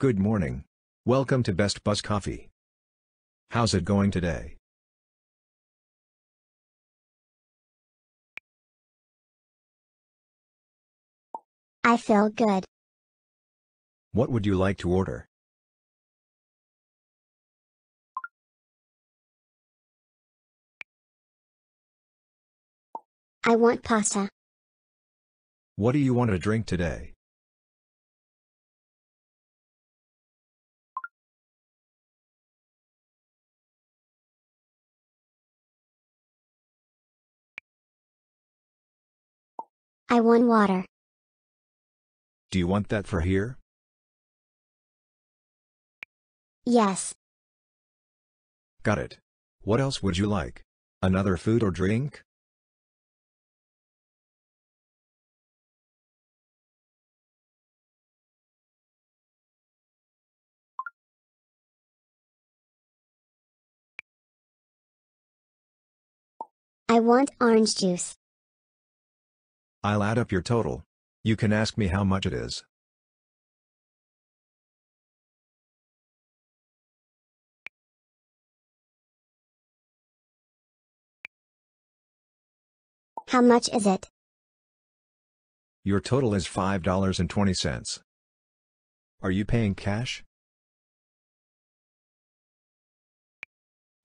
Good morning. Welcome to Best Buzz Coffee. How's it going today? I feel good. What would you like to order? I want pasta. What do you want to drink today? I want water. Do you want that for here? Yes. Got it. What else would you like? Another food or drink? I want orange juice. I'll add up your total. You can ask me how much it is. How much is it? Your total is $5.20. Are you paying cash?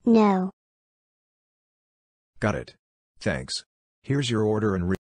No. Got it. Thanks. Here's your order and